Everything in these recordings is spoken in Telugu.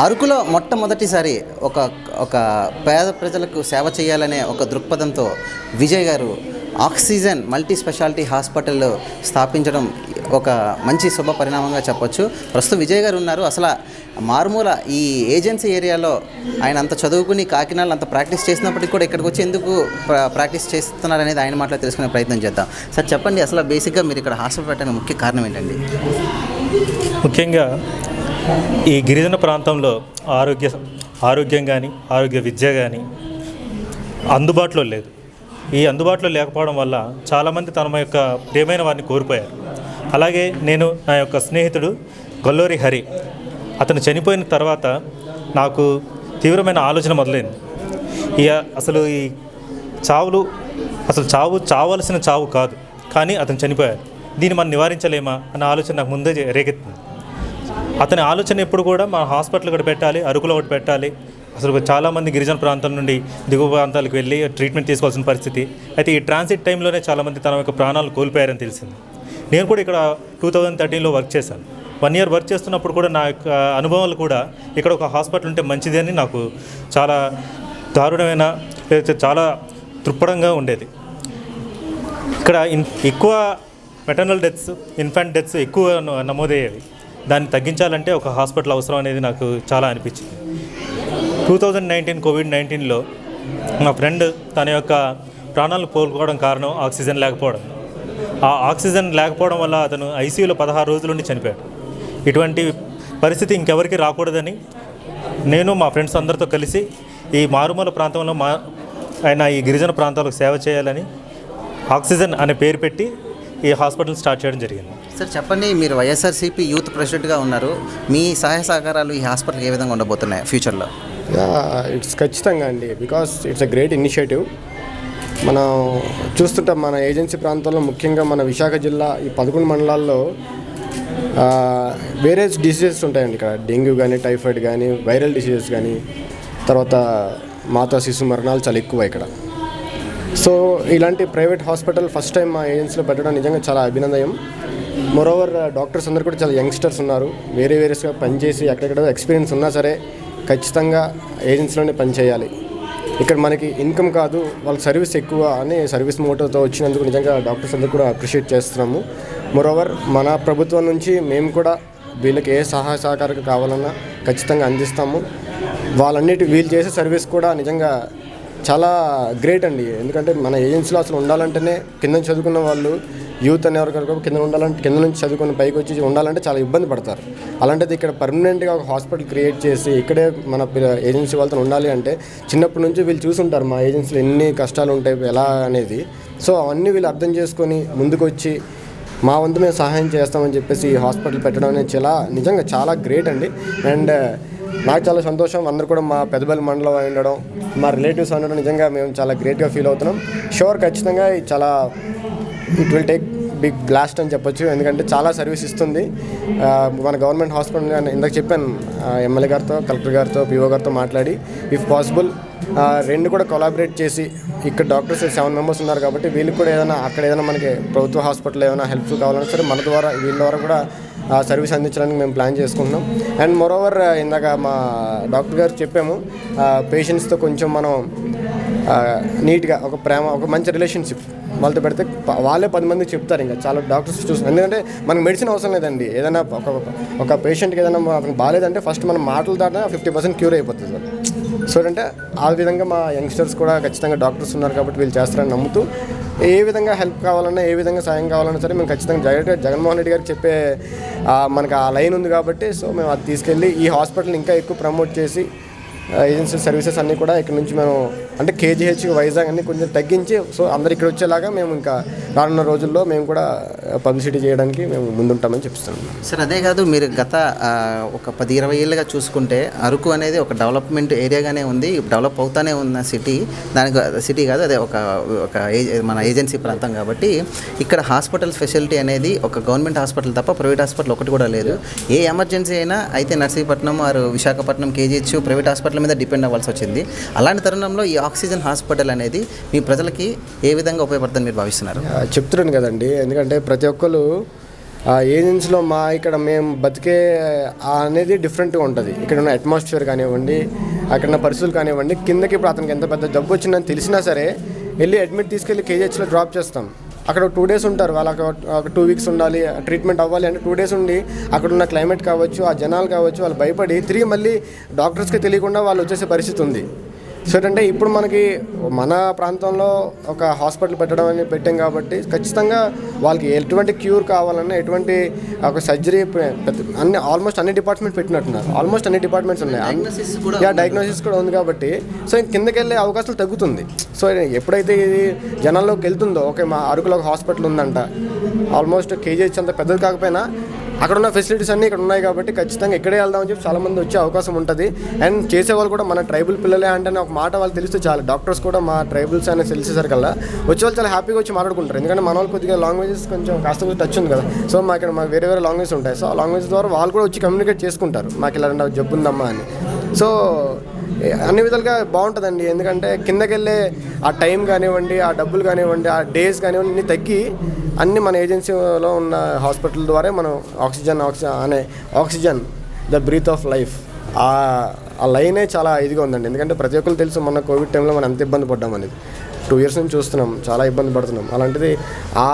అరకులో మొట్టమొదటిసారి ఒక ఒక పేద ప్రజలకు సేవ చేయాలనే ఒక దృక్పథంతో విజయ్ గారు ఆక్సిజన్ మల్టీ స్పెషాలిటీ హాస్పిటల్ స్థాపించడం ఒక మంచి శుభ పరిణామంగా చెప్పొచ్చు. ప్రస్తుతం విజయ్ గారు ఉన్నారు. అసలు మారుమూల ఈ ఏజెన్సీ ఏరియాలో ఆయన అంత చదువుకుని కాకినాడలో అంత ప్రాక్టీస్ చేసినప్పటికీ కూడా ఇక్కడికి వచ్చి ఎందుకు ప్రాక్టీస్ చేస్తున్నారనేది ఆయన మాటలో తెలుసుకునే ప్రయత్నం చేద్దాం. సార్ చెప్పండి, అసలు బేసిక్గా మీరు ఇక్కడ హాస్పిటల్ పెట్టడానికి ముఖ్య కారణం ఏంటండి? ముఖ్యంగా ఈ గిరిజన ప్రాంతంలో ఆరోగ్యం కానీ ఆరోగ్య విద్య కానీ అందుబాటులో లేదు. ఈ అందుబాటులో లేకపోవడం వల్ల చాలామంది తమ యొక్క ప్రియమైన వారిని కోల్పోయారు. అలాగే నేను నా యొక్క స్నేహితుడు గొల్లూరి హరి, అతను చనిపోయిన తర్వాత నాకు తీవ్రమైన ఆలోచన మొదలైంది. అసలు ఈ చావలసిన చావు కాదు, కానీ అతను చనిపోయారు, దీన్ని మనం నివారించలేమా అన్న ఆలోచన నాకు ముందే రేకెత్తింది. అతని ఆలోచన ఎప్పుడు కూడా మా హాస్పిటల్ ఒకటి పెట్టాలి, అరకులో ఒకటి పెట్టాలి. అసలు చాలామంది గిరిజన ప్రాంతం నుండి దిగువ ప్రాంతాలకు వెళ్ళి ట్రీట్మెంట్ తీసుకోవాల్సిన పరిస్థితి. అయితే ఈ ట్రాన్సిట్ టైంలోనే చాలామంది తన యొక్క ప్రాణాలు కోల్పోయారని తెలిసింది. నేను కూడా ఇక్కడ 2013లో వర్క్ చేశాను. 1 year వర్క్ చేస్తున్నప్పుడు కూడా నా యొక్క అనుభవాలు కూడా ఇక్కడ ఒక హాస్పిటల్ ఉంటే మంచిది అని నాకు చాలా దారుణమైన, లేకపోతే చాలా తృప్తంగా ఉండేది. ఇక్కడ ఎక్కువ మెటర్నల్ డెత్స్, ఇన్ఫాంట్ డెత్స్ ఎక్కువ నమోదయ్యేవి. దాన్ని తగ్గించాలంటే ఒక హాస్పిటల్ అవసరం అనేది నాకు చాలా అనిపించింది. 2019 COVID-19లో మా ఫ్రెండ్ తన యొక్క ప్రాణాలను కోల్పోవడం కారణం ఆక్సిజన్ లేకపోవడం. ఆ ఆక్సిజన్ లేకపోవడం వల్ల అతను ఐసీయూలో 16 రోజుల నుండి చనిపోయాడు. ఇటువంటి పరిస్థితి ఇంకెవరికి రాకూడదని నేను మా ఫ్రెండ్స్ అందరితో కలిసి ఈ మారుమూల ప్రాంతంలో ఆయన ఈ గిరిజన ప్రాంతాలకు సేవ చేయాలని ఆక్సిజన్ అనే పేరు పెట్టి ఈ హాస్పిటల్ స్టార్ట్ చేయడం జరిగింది. సార్ చెప్పండి, మీరు వైఎస్ఆర్సీపీ యూత్ ప్రెసిడెంట్గా ఉన్నారు. మీ సహాయ సహకారాలు ఈ హాస్పిటల్కి ఏ విధంగా ఉండబోతున్నాయి ఫ్యూచర్లో? ఇట్స్ ఖచ్చితంగా అండి, because it's a great initiative. మనం చూస్తుంటాం మన ఏజెన్సీ ప్రాంతంలో, ముఖ్యంగా మన విశాఖ జిల్లా ఈ 11 మండలాల్లో వేరే డిసీజెస్ ఉంటాయండి. ఇక్కడ డెంగ్యూ కానీ, టైఫాయిడ్ కానీ, వైరల్ డిసీజెస్ కానీ, తర్వాత మాతా శిశు మరణాలు చాలా ఎక్కువ ఇక్కడ. సో ఇలాంటి ప్రైవేట్ హాస్పిటల్ ఫస్ట్ టైం మా ఏజెన్సీలో పెట్టడం నిజంగా చాలా అభినందనం. మోరోవర్ డాక్టర్స్ అందరు కూడా చాలా యంగ్స్టర్స్ ఉన్నారు. వేరేగా పనిచేసి ఎక్కడెక్కడ ఎక్స్పీరియన్స్ ఉన్నా సరే ఖచ్చితంగా ఏజెన్సీలోనే పనిచేయాలి. ఇక్కడ మనకి ఇన్కమ్ కాదు, వాళ్ళ సర్వీస్ ఎక్కువ అని సర్వీస్ మోటోతో వచ్చినందుకు నిజంగా డాక్టర్స్ అందరూ కూడా అప్రిషియేట్ చేస్తున్నాము. మోరోవర్ మన ప్రభుత్వం నుంచి మేము కూడా వీళ్ళకి ఏ సహాయ సహకారం కావాలన్నా ఖచ్చితంగా అందిస్తాము. వీళ్ళు చేసే సర్వీస్ కూడా నిజంగా చాలా గ్రేట్ అండి. ఎందుకంటే మన ఏజెన్సీలో అసలు ఉండాలంటేనే కింద చదువుకున్న వాళ్ళు, యూత్ అనేవారు కింద నుంచి చదువుకుని పైకి వచ్చి ఉండాలంటే చాలా ఇబ్బంది పడతారు. అలాంటిది ఇక్కడ పర్మనెంట్గా ఒక హాస్పిటల్ క్రియేట్ చేసి ఇక్కడే మన ఏజెన్సీ వాళ్ళతో ఉండాలి అంటే చిన్నప్పటి నుంచి వీళ్ళు చూసుంటారు మా ఏజెన్సీలో ఎన్ని కష్టాలు ఉంటాయి ఎలా అనేది. సో అవన్నీ వీళ్ళు అర్థం చేసుకొని ముందుకు వచ్చి మా వంతు మేము సహాయం చేస్తామని చెప్పేసి ఈ హాస్పిటల్ పెట్టడం అనేది నిజంగా చాలా గ్రేట్ అండి. అండ్ నాకు చాలా సంతోషం, అందరూ కూడా మా పెద్దబెల్లి మండలం ఉండడం, మా రిలేటివ్స్ ఉండడం నిజంగా మేము చాలా గ్రేట్గా ఫీల్ అవుతున్నాం. షూర్ ఖచ్చితంగా it will take big blast అని చెప్పొచ్చు. ఎందుకంటే చాలా సర్వీస్ ఇస్తుంది మన గవర్నమెంట్ హాస్పిటల్. ఇందాక చెప్పాను, ఎమ్మెల్యే గారితో, కలెక్టర్ గారితో, పిఓ గారితో మాట్లాడి ఇఫ్ పాసిబుల్ రెండు కూడా కొలాబరేట్ చేసి, ఇక్కడ డాక్టర్స్ 7 members ఉన్నారు కాబట్టి వీళ్ళకి కూడా అక్కడ ఏదైనా మనకి ప్రభుత్వ హాస్పిటల్ ఏమైనా హెల్ప్ఫుల్ కావాలన్నా సరే మన ద్వారా వీళ్ళ ద్వారా కూడా సర్వీస్ అందించడానికి మేము ప్లాన్ చేసుకుంటున్నాం. అండ్ మోరోవర్ ఇందాక మా డాక్టర్ గారు చెప్పాము, పేషెంట్స్తో కొంచెం మనం నీట్గా ఒక ప్రేమ, ఒక మంచి రిలేషన్షిప్ వాళ్ళతో పెడితే వాళ్ళే 10 మందికి చెప్తారు. ఇంకా చాలా డాక్టర్స్ చూస్తారు. ఎందుకంటే మనకు మెడిసిన్ అవసరం లేదండి. ఏదైనా ఒక పేషెంట్కి ఏదైనా బాగాలేదంటే ఫస్ట్ మన మాటల దాకా 50% క్యూర్ అయిపోతుంది. సో అంటే ఆ విధంగా మా యంగ్స్టర్స్ కూడా ఖచ్చితంగా డాక్టర్స్ ఉన్నారు కాబట్టి వీళ్ళు చేస్తారని నమ్ముతూ ఏ విధంగా హెల్ప్ కావాలన్నా, ఏ విధంగా సాయం కావాలన్నా సరే మేము ఖచ్చితంగా జగన్మోహన్ రెడ్డి గారికి చెప్పే మనకు ఆ లైన్ ఉంది కాబట్టి సో మేము అది తీసుకెళ్ళి ఈ హాస్పిటల్ ఇంకా ఎక్కువ ప్రమోట్ చేసి ఏజెన్సీ సర్వీసెస్ అన్నీ కూడా ఇక్కడ నుంచి మేము అంటే కేజీహెచ్, వైజాగ్ అన్నీ కొంచెం తగ్గించి సో అందరు ఇక్కడ వచ్చేలాగా మేము ఇంకా రానున్న రోజుల్లో మేము కూడా పబ్లిసిటీ చేయడానికి మేము ముందుంటామని చెప్తున్నాం. సార్ అదే కాదు, మీరు గత ఒక 10-20 ఏళ్ళుగా చూసుకుంటే అరకు అనేది ఒక డెవలప్మెంట్ ఏరియాగానే ఉంది, డెవలప్ అవుతానే ఉన్న సిటీ కాదు, అదే మన ఏజెన్సీ ప్రాంతం కాబట్టి ఇక్కడ హాస్పిటల్ ఫెసిలిటీ అనేది ఒక గవర్నమెంట్ హాస్పిటల్ తప్ప ప్రైవేట్ హాస్పిటల్ ఒకటి కూడా లేదు. ఏ ఎమర్జెన్సీ అయినా అయితే నర్సీపట్నం ఆరు విశాఖపట్నం కేజీహెచ్ ప్రైవేట్ హాస్పిటల్ మీద డిపెండ్ అవ్వాల్సి వచ్చింది. అలాంటి తరుణంలో ఈ ఆక్సిజన్ హాస్పిటల్ అనేది మీ ప్రజలకి ఏ విధంగా ఉపయోగపడుతుందని మీరు భావిస్తున్నారు? చెప్తున్నాను కదండి, ఎందుకంటే ప్రతి ఒక్కరు ఆ ఏజెన్సీలో ఇక్కడ మేము బతికే అనేది డిఫరెంట్గా ఉంటుంది. ఇక్కడ ఉన్న అట్మాస్ఫియర్ కానివ్వండి, అక్కడ ఉన్న పరిస్థితులు కానివ్వండి. కిందకి ఇప్పుడు అతనికి ఎంత పెద్ద జబ్బు వచ్చిందని తెలిసినా సరే వెళ్ళి అడ్మిట్ తీసుకెళ్ళి కేజీహెచ్లో డ్రాప్ చేస్తాం. అక్కడ 2 days ఉంటారు, వాళ్ళకి ఒక 2 weeks ఉండాలి, ట్రీట్మెంట్ అవ్వాలి అంటే 2 days ఉండి అక్కడ ఉన్న క్లైమేట్ కావచ్చు, ఆ జనాలు కావచ్చు, వాళ్ళు భయపడి తిరిగి మళ్ళీ డాక్టర్స్కి తెలియకుండా వాళ్ళు వచ్చేసే పరిస్థితి ఉంది. సో ఏంటంటే ఇప్పుడు మనకి మన ప్రాంతంలో ఒక హాస్పిటల్ పెట్టాం కాబట్టి ఖచ్చితంగా వాళ్ళకి ఎటువంటి క్యూర్ కావాలన్నా, ఎటువంటి ఒక సర్జరీ ఆల్మోస్ట్ అన్ని డిపార్ట్మెంట్ పెట్టినట్టున్నారు. ఆల్మోస్ట్ అన్ని డిపార్ట్మెంట్స్ ఉన్నాయి, డయాగ్నోసిస్ కూడా ఉంది కాబట్టి సో కిందకి వెళ్ళే అవకాశాలు తగ్గుతుంది. సో ఎప్పుడైతే ఇది జనాల్లోకి వెళ్తుందో, ఓకే మా అరకులో ఒక హాస్పిటల్ ఉందంట, ఆల్మోస్ట్ కేజీహెచ్ అంత పెద్దది కాకపోయినా అక్కడ ఉన్న ఫెసిలిటీస్ అన్నీ ఇక్కడ ఉన్నాయి కాబట్టి ఖచ్చితంగా ఇక్కడే వెళ్దామని చెప్పి చాలామంది వచ్చే అవకాశం ఉంటుంది. అండ్ చేసేవాళ్ళు కూడా మన ట్రైబల్ పిల్లలే అంటే ఒక మాట వాళ్ళు తెలిస్తే చాలా, డాక్టర్స్ కూడా మా ట్రైబల్స్ అనేది తెలిసేసరికల్లా వచ్చే వాళ్ళు చాలా హ్యాపీగా వచ్చి మాట్లాడుకుంటారు. ఎందుకంటే మన వాళ్ళు కొద్దిగా లాంగ్వేజెస్ కొంచెం కాస్త టచ్ ఉంది కదా. సో మాకు వేరే లాంగ్వేజ్ ఉంటాయి. సో ఆ లాంగ్వేజ్ ద్వారా వాళ్ళు కూడా వచ్చి కమ్యూనికేట్ చేసుకుంటారు, మాకు ఇలా జబ్బు ఉందమ్మా అని. సో అన్ని విధాలుగా బాగుంటుందండి. ఎందుకంటే కిందకి వెళ్ళే ఆ టైం కానివ్వండి, ఆ డబ్బులు కానివ్వండి, ఆ డేస్ కానివ్వండి అన్నీ తగ్గి అన్నీ మన ఏజెన్సీలో ఉన్న హాస్పిటల్ ద్వారా మనం oxygen the breath of life ఆ లైనే చాలా ఇదిగా ఉందండి. ఎందుకంటే ప్రతి ఒక్కరు తెలుసు మొన్న కోవిడ్ టైంలో మనం ఎంత ఇబ్బంది పడ్డాం అనేది. 2 years నుంచి చూస్తున్నాం, చాలా ఇబ్బంది పడుతున్నాం. అలాంటిది ఆ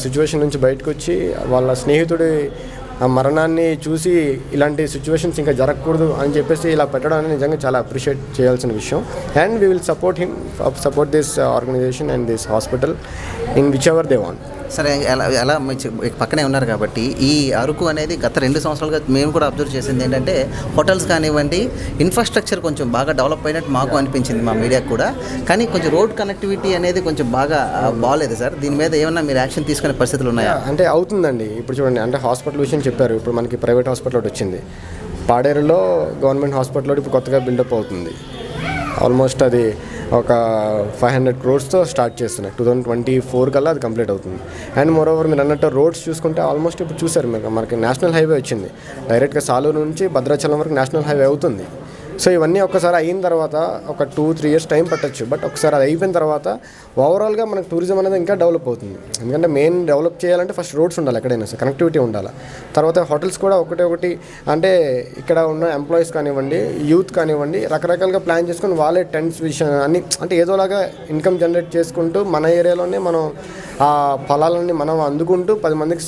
సిచ్యువేషన్ నుంచి బయటకు వచ్చి వాళ్ళ స్నేహితుడి ఆ మరణాన్ని చూసి ఇలాంటి సిచ్యువేషన్స్ ఇంకా జరగకూడదు అని చెప్పేసి ఇలా పెట్టడం అనేది నిజంగా చాలా అప్రిషియేట్ చేయాల్సిన విషయం. And we will support this organisation and this hospital in whichever they want. సరే, ఎలా పక్కనే ఉన్నారు కాబట్టి ఈ అరకు అనేది గత 2 సంవత్సరాలుగా మేము కూడా అబ్జర్వ్ చేసింది ఏంటంటే హోటల్స్ కానివ్వండి, ఇన్ఫ్రాస్ట్రక్చర్ కొంచెం బాగా డెవలప్ అయినట్టు మాకు అనిపించింది, మా మీడియాకు కూడా. కానీ కొంచెం రోడ్ కనెక్టివిటీ అనేది కొంచెం బాగా బాగాలేదు సార్. దీని మీద ఏమన్నా మీరు యాక్షన్ తీసుకునే పరిస్థితులు ఉన్నాయా? అంటే అవుతుందండి. ఇప్పుడు చూడండి, అంటే హాస్పిటల్ విషయం చెప్పారు. ఇప్పుడు మనకి ప్రైవేట్ హాస్పిటల్ ఒకటి వచ్చింది పాడేరులో, గవర్నమెంట్ హాస్పిటల్ ఇప్పుడు కొత్తగా బిల్డప్ అవుతుంది. ఆల్మోస్ట్ అది ఒక 500 crores స్టార్ట్ చేస్తున్నాయి. 2024 కల్లా అది కంప్లీట్ అవుతుంది. అండ్ మోరోవర్ మీరు అన్నట్టు రోడ్స్ చూసుకుంటే ఆల్మోస్ట్ ఇప్పుడు చూసారు మీరు, మనకి నేషనల్ హైవే వచ్చింది. డైరెక్ట్గా సాలూరు నుంచి భద్రాచలం వరకు నేషనల్ హైవే అవుతుంది. సో ఇవన్నీ ఒకసారి అయిన తర్వాత ఒక 2-3 years టైం పట్టచ్చు. బట్ ఒకసారి అది అయిపోయిన తర్వాత ఓవరాల్గా మనకు టూరిజం అనేది ఇంకా డెవలప్ అవుతుంది. ఎందుకంటే మెయిన్ డెవలప్ చేయాలంటే ఫస్ట్ రోడ్స్ ఉండాలి, ఎక్కడైనా సార్ కనెక్టివిటీ ఉండాలి. తర్వాత హోటల్స్ కూడా ఒకటి అంటే ఇక్కడ ఉన్న ఎంప్లాయీస్ కానివ్వండి, యూత్ కానివ్వండి, రకరకాలుగా ప్లాన్ చేసుకొని వాళ్ళే టెంట్స్ విషయం అన్ని అంటే ఏదోలాగా ఇన్కమ్ జనరేట్ చేసుకుంటూ మన ఏరియాలోనే మనం ఆ ఫలాలన్నీ మనం అందుకుంటూ 10 మందికి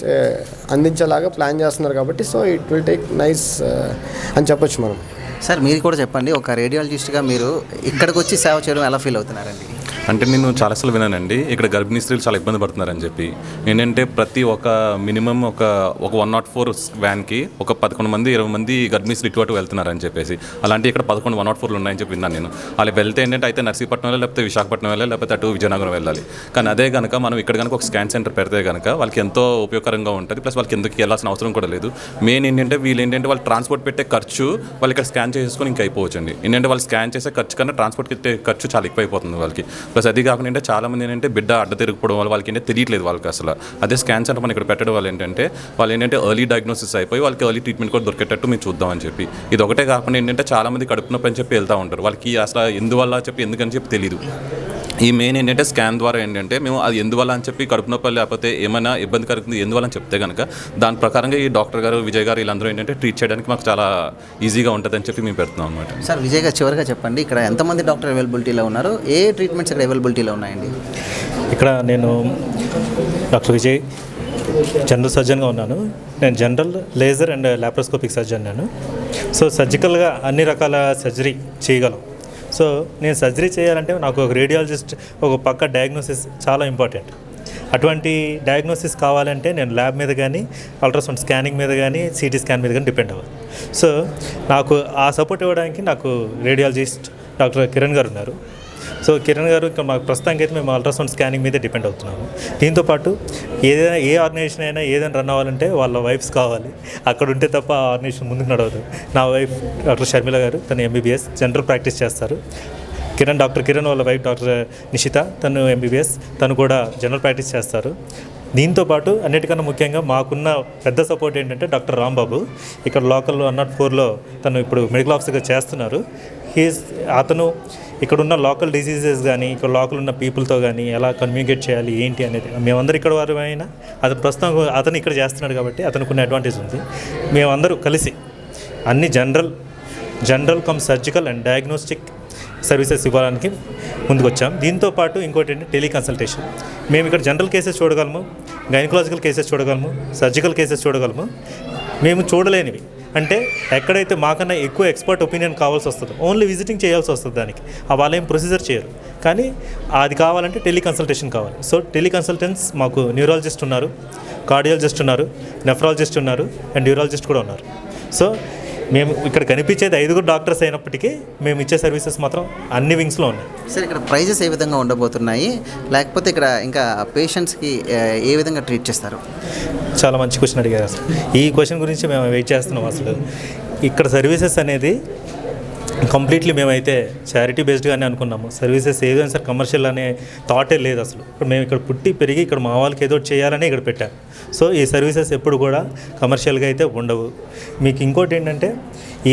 అందించేలాగా ప్లాన్ చేస్తున్నారు కాబట్టి so it will take nice అని చెప్పొచ్చు మనం. సార్ మీరు కూడా చెప్పండి, ఒక రేడియాలజిస్ట్గా మీరు ఇక్కడికి వచ్చి సేవ చేయడం ఎలా ఫీల్ అవుతున్నారండి? అంటే నేను చాలాసార్లు విన్నానండి ఇక్కడ గర్భిణీ స్త్రీలు చాలా ఇబ్బంది పడుతున్నారని చెప్పి. ఏంటంటే ప్రతి మినిమం ఒక 104 వ్యాన్కి ఒక 11 మంది 20 మంది గర్భిణీ స్త్రీలు ఇటు వెళ్తున్నారని చెప్పేసి. అలాంటి ఇక్కడ 11 104 ఉన్నాయని చెప్పి విన్నాను నేను. అలా వెళ్తే ఏంటంటే అయితే నర్సీపట్నం వెళ్ళాలి, లేకపోతే విశాఖపట్నం వెళ్ళాలి, లేకపోతే అటు విజయనగరం వెళ్ళాలి. కానీ అదే కనుక మనం ఇక్కడ కనుక ఒక స్కాన్ సెంటర్ పెడితే కనుక వాళ్ళకి ఎంతో ఉపయోగకరంగా ఉంటుంది. ప్లస్ వాళ్ళకి ఎందుకు వెళ్ళాల్సిన అవసరం కూడా లేదు. మెయిన్ ఏంటంటే వాళ్ళు ట్రాన్స్పోర్ట్ పెట్టే ఖర్చు వాళ్ళు ఇక్కడ స్కాన్ చేసుకొని ఇంకా అయిపోవచ్చండి. ఏంటంటే వాళ్ళు స్కాన్ చేసే ఖర్చు కన్నా ట్రాన్స్పోర్ట్ పెట్టే ఖర్చు చాలా ఎక్కువ అయిపోతుంది వాళ్ళకి. ప్లస్ అది కాకుండా చాలా మంది ఏంటంటే బిడ్డ అడ్డ తిరిగిపోవడం వల్ల వాళ్ళకి ఏంటంటే తెలియట్లేదు వాళ్ళకి అసలు. అదే స్కాన్ సెంటర్ మనం ఇక్కడ పెట్టడం వల్ల ఏంటంటే వాళ్ళు ఏంటంటే ఎర్లీ డయాగ్నోసిస్ అయిపోయి వాళ్ళకి ఎర్లీ ట్రీట్మెంట్ కూడా దొరికేటట్టు మేము చూద్దామని చెప్పి. ఇది ఒకటే కాకుండా ఏంటంటే చాలా మంది కడుపు నొప్పి అని చెప్పి వెళ్తూ ఉంటారు. వాళ్ళకి అసలు ఎందువల్ల చెప్పి ఎందుకని చెప్పి తెలియదు. ఈ మెయిన్ ఏంటంటే స్కాన్ ద్వారా ఏంటంటే మేము అది ఎందువల్ల అని చెప్పి కడుపు నొప్పి లేకపోతే ఏమైనా ఇబ్బంది కలుగుతుంది ఎందువల్ల అని చెప్తే కనుక దాని ప్రకారంగా ఈ డాక్టర్ గారు విజయ్ గారు వీళ్ళందరూ ఏంటంటే ట్రీట్ చేయడానికి మాకు చాలా ఈజీగా ఉంటుందని చెప్పి మేము పెడుతున్నాం అనమాట. సార్ విజయ్ గారు చివరిగా చెప్పండి, ఇక్కడ ఎంతమంది డాక్టర్ అవైలబిలిటీలో ఉన్నారు, ఏ ట్రీట్మెంట్స్ ఇక్కడ అవైలబిలిటీలో ఉన్నాయండి? ఇక్కడ నేను డాక్టర్ విజయ్ జనరల్ సర్జన్గా ఉన్నాను. నేను general, laser and laparoscopic surgeon నేను. సో సర్జికల్గా అన్ని రకాల సర్జరీ చేయగలం. సో నేను సర్జరీ చేయాలంటే నాకు ఒక రేడియాలజిస్ట్ ఒక పక్క డయాగ్నోసిస్ చాలా ఇంపార్టెంట్. అటువంటి డయాగ్నోసిస్ కావాలంటే నేను ల్యాబ్ మీద కానీ, అల్ట్రాసౌండ్ స్కానింగ్ మీద కానీ, సిటీ స్కాన్ మీద కానీ డిపెండ్ అవ్వాలి. సో నాకు ఆ సపోర్ట్ ఇవ్వడానికి నాకు రేడియాలజిస్ట్ డాక్టర్ కిరణ్ గారు ఉన్నారు. సో కిరణ్ గారు ఇక్కడ మాకు ప్రస్తుతానికి అయితే మేము అల్ట్రాసౌండ్ స్కానింగ్ మీదే డిపెండ్ అవుతున్నాము. దీంతోపాటు ఏదైనా ఏ ఆర్గనైజేషన్ అయినా ఏదైనా రన్ అవ్వాలంటే వాళ్ళ వైఫ్స్ కావాలి, అక్కడ ఉంటే తప్ప ఆ ఆర్గనైజేషన్ ముందుకు నడవదు. నా వైఫ్ డాక్టర్ షర్మిల గారు, తను MBBS జనరల్ ప్రాక్టీస్ చేస్తారు. డాక్టర్ కిరణ్ వాళ్ళ వైఫ్ డాక్టర్ నిషిత, తను MBBS, తను కూడా జనరల్ ప్రాక్టీస్ చేస్తారు. దీంతోపాటు అన్నిటికన్నా ముఖ్యంగా మాకున్న పెద్ద సపోర్ట్ ఏంటంటే డాక్టర్ రాంబాబు, ఇక్కడ లోకల్లో 104లో తను ఇప్పుడు మెడికల్ ఆఫీసర్గా చేస్తున్నారు. అతను ఇక్కడ ఉన్న లోకల్ డిసీజెస్ కానీ ఇక్కడ లోకల్ ఉన్న పీపుల్తో కానీ ఎలా కమ్యూనికేట్ చేయాలి ఏంటి అనేది మేమందరూ ఇక్కడ వారు అయినా అతను ప్రస్తుతం అతను ఇక్కడ చేస్తున్నాడు కాబట్టి అతనికి కొన్ని అడ్వాంటేజ్ ఉంది. మేమందరూ కలిసి అన్ని general come surgical and diagnostic services ఇవ్వడానికి ముందుకు వచ్చాం. దీంతో పాటు ఇంకోటి ఏంటి టెలికన్సల్టేషన్. మేము ఇక్కడ జనరల్ కేసెస్ చూడగలము, గైనకాలజికల్ కేసెస్ చూడగలము, సర్జికల్ కేసెస్ చూడగలము. మేము చూడలేనివి అంటే ఎక్కడైతే మాకన్నా ఎక్కువ ఎక్స్పర్ట్ ఒపీనియన్ కావాల్సి వస్తుందో ఓన్లీ విజిటింగ్ చేయాల్సి వస్తుంది. దానికి వాళ్ళేం ప్రొసీజర్ చేయరు, కానీ అది కావాలంటే టెలికన్సల్టేషన్ కావాలి. సో టెలికన్సల్టెంట్స్ మాకు న్యూరాలజిస్ట్ ఉన్నారు, కార్డియాలజిస్ట్ ఉన్నారు, నెఫ్రాలజిస్ట్ ఉన్నారు అండ్ న్యూరాలజిస్ట్ కూడా ఉన్నారు. సో మేము ఇక్కడ కనిపించేది 5 డాక్టర్స్ అయినప్పటికీ మేము ఇచ్చే సర్వీసెస్ మాత్రం అన్ని వింగ్స్లో ఉన్నాయి. సార్ ఇక్కడ ప్రైజెస్ ఏ విధంగా ఉండబోతున్నాయి, లేకపోతే ఇక్కడ ఇంకా పేషెంట్స్కి ఏ విధంగా ట్రీట్ చేస్తారు? చాలా మంచి క్వశ్చన్ అడిగారు. అసలు ఈ క్వశ్చన్ గురించి మేము వెయిట్ చేస్తున్నాం. అసలు ఇక్కడ సర్వీసెస్ అనేది కంప్లీట్లీ మేమైతే చారిటీ బేస్డ్గానే అనుకున్నాము. సర్వీసెస్ ఏదైనా సార్ కమర్షియల్ అనే థాటే లేదు అసలు. ఇప్పుడు మేము ఇక్కడ పుట్టి పెరిగి ఇక్కడ మా వాళ్ళకి ఏదో చేయాలని ఇక్కడ పెట్టాము. సో ఈ సర్వీసెస్ ఎప్పుడు కూడా కమర్షియల్గా అయితే ఉండవు. మీకు ఇంకోటి ఏంటంటే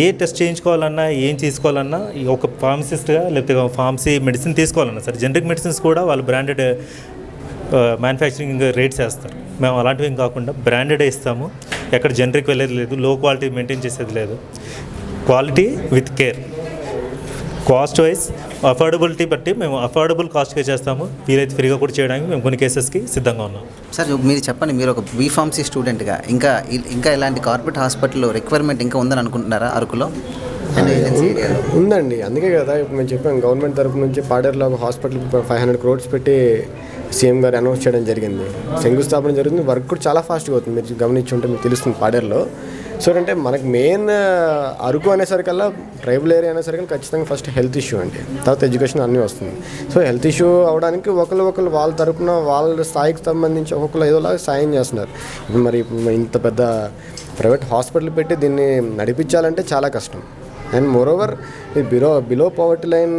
ఏ టెస్ట్ చేయించుకోవాలన్నా ఏం తీసుకోవాలన్నా ఒక ఫార్మసిస్ట్గా లేకపోతే ఫార్మసీ మెడిసిన్ తీసుకోవాలన్నా సరే జనరిక్ మెడిసిన్స్ కూడా వాళ్ళు బ్రాండెడ్ మ్యానుఫ్యాక్చరింగ్ రేట్స్ వేస్తారు. మేము అలాంటివి కాకుండా బ్రాండెడే ఇస్తాము. ఎక్కడ జనరిక్ వెళ్ళేది లేదు, లో క్వాలిటీ మెయింటైన్ చేసేది లేదు. Quality with care, cost wise affordability బట్టి మేము అఫోర్డబుల్ కాస్ట్గా చేస్తాము. వీలైతే ఫ్రీగా కూడా చేయడానికి మేము కొన్ని కేసెస్కి సిద్ధంగా ఉన్నాం. సార్ మీరు చెప్పండి, మీరు ఒక బీఫార్మసీ స్టూడెంట్గా ఇంకా ఇలాంటి కార్పొరేట్ హాస్పిటల్లో రిక్వైర్మెంట్ ఇంకా ఉందని అనుకుంటున్నారా అరకులో? ఉందండి, అందుకే కదా ఇప్పుడు మేము చెప్పాం గవర్నమెంట్ తరఫు నుంచి పాడేరులో ఒక హాస్పిటల్ 500 crores పెట్టి సీఎం గారు అనౌన్స్ చేయడం జరిగింది. శంకుస్థాపన జరుగుతుంది. వర్క్ కూడా చాలా ఫాస్ట్గా అవుతుంది. మీరు గమనించి ఉంటే మీకు తెలుస్తుంది పాడేరులో. సో అంటే మనకు మెయిన్ అరకు అనేసరికల్లా ట్రైబల్ ఏరియా అనేసరికి ఖచ్చితంగా ఫస్ట్ హెల్త్ ఇష్యూ అండి, తర్వాత ఎడ్యుకేషన్ అన్నీ వస్తుంది. సో హెల్త్ ఇష్యూ అవడానికి ఒకరు వాళ్ళ తరపున వాళ్ళ స్థాయికి సంబంధించి ఒక్కొక్కరు ఏదోలాగా సాయం చేస్తున్నారు. మరి ఇంత పెద్ద ప్రైవేట్ హాస్పిటల్ పెట్టి దీన్ని నడిపించాలంటే చాలా కష్టం. And moreover below poverty line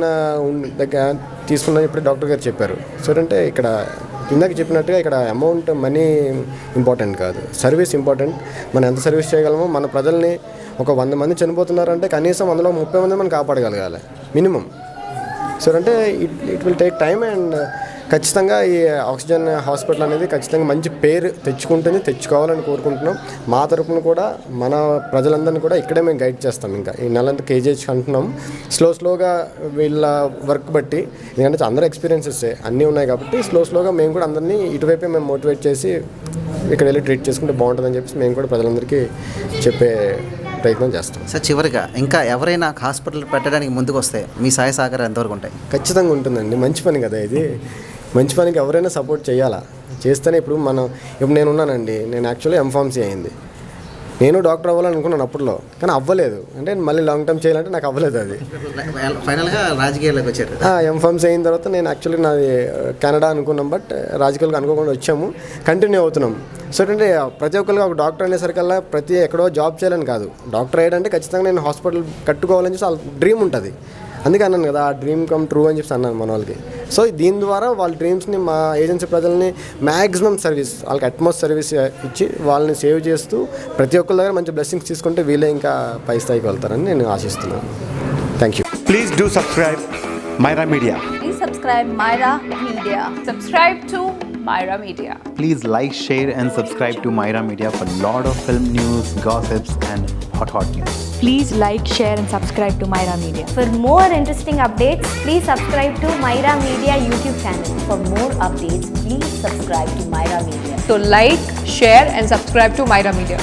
దగ్గర తీసుకున్న ఇప్పుడు డాక్టర్ గారు చెప్పారు. సో అంటే ఇక్కడ ఇందాక చెప్పినట్టుగా ఇక్కడ అమౌంట్ మనీ ఇంపార్టెంట్ కాదు, సర్వీస్ ఇంపార్టెంట్. మనం ఎంత సర్వీస్ చేయగలమో, మన ప్రజల్ని ఒక 100 మంది చనిపోతున్నారంటే కనీసం అందులో 30 మంది మనం కాపాడగలగాలి మినిమం. సో అంటే it will take time. And ఖచ్చితంగా ఈ ఆక్సిజన్ హాస్పిటల్ అనేది ఖచ్చితంగా మంచి పేరు తెచ్చుకోవాలని కోరుకుంటున్నాం. మా తరపున కూడా మన ప్రజలందరినీ కూడా ఇక్కడే మేము గైడ్ చేస్తాం. ఇంకా ఈ నెలంతా కేజీహెచ్ అంటున్నాం. స్లోగా వీళ్ళ వర్క్ బట్టి, ఎందుకంటే అందరూ ఎక్స్పీరియన్సెస్ అన్నీ ఉన్నాయి కాబట్టి స్లోగా మేము కూడా అందరినీ ఇటువైపే మేము మోటివేట్ చేసి ఇక్కడ వెళ్ళి ట్రీట్ చేసుకుంటే బాగుంటుందని చెప్పేసి మేము కూడా ప్రజలందరికీ చెప్పే ప్రయత్నం చేస్తాం. సార్ చివరిగా ఇంకా ఎవరైనా హాస్పిటల్ పెట్టడానికి ముందుకు వస్తే మీ సహాయ సహకారం ఎంతవరకు ఉంటాయి? ఖచ్చితంగా ఉంటుందండి. మంచి పని కదా ఇది. మంచి పనికి ఎవరైనా సపోర్ట్ చేయాలా, చేస్తేనే. ఇప్పుడు నేను ఉన్నానండి, నేను యాక్చువల్లీ ఎంఫార్మసీ అయింది. నేను డాక్టర్ అవ్వాలనుకున్నాను అప్పట్లో, కానీ అవ్వలేదు. అంటే మళ్ళీ లాంగ్ టర్మ్ చేయాలంటే నాకు అవ్వలేదు. అది ఫైనల్గా రాజకీయాల్లోకి వచ్చారు. ఎంఫార్మసీ అయిన తర్వాత నేను యాక్చువల్లీ నాది కెనడా అనుకున్నాం, బట్ రాజకీయాలకు అనుకోకుండా వచ్చాము, కంటిన్యూ అవుతున్నాం. సో అంటే ప్రతి ఒక్కరికి ఒక డాక్టర్ అనేసరికల్లా ఎక్కడో జాబ్ చేయాలని కాదు. డాక్టర్ అయ్యాడంటే ఖచ్చితంగా నేను హాస్పిటల్ కట్టుకోవాలని చెప్పి వాళ్ళ డ్రీమ్ ఉంటుంది. అందుకే అన్నాను కదా, ఆ డ్రీమ్ కమ్ ట్రూ అని చెప్పి అన్నాను మన వాళ్ళకి. సో దీని ద్వారా వాళ్ళ డ్రీమ్స్ని, మా ఏజెన్సీ ప్రజల్ని మ్యాక్సిమం సర్వీస్, వాళ్ళకి అట్మోస్ట్ సర్వీస్ ఇచ్చి వాళ్ళని సేవ్ చేస్తూ ప్రతి ఒక్కరి దగ్గర మంచి బ్లెస్సింగ్స్ తీసుకుంటే వీళ్ళే ఇంకా పై స్థాయికి వెళ్తారని నేను ఆశిస్తున్నాను. Thank you. Please do subscribe Myra Media. Please subscribe Myra Media. Subscribe to Myra Media. Please like, share and subscribe to Myra Media for lot of film news, gossips and hot news. Please like, share and subscribe to Myra Media. For more interesting updates, please subscribe to Myra Media YouTube channel. For more updates, please subscribe to Myra Media. So like, share and subscribe to Myra Media.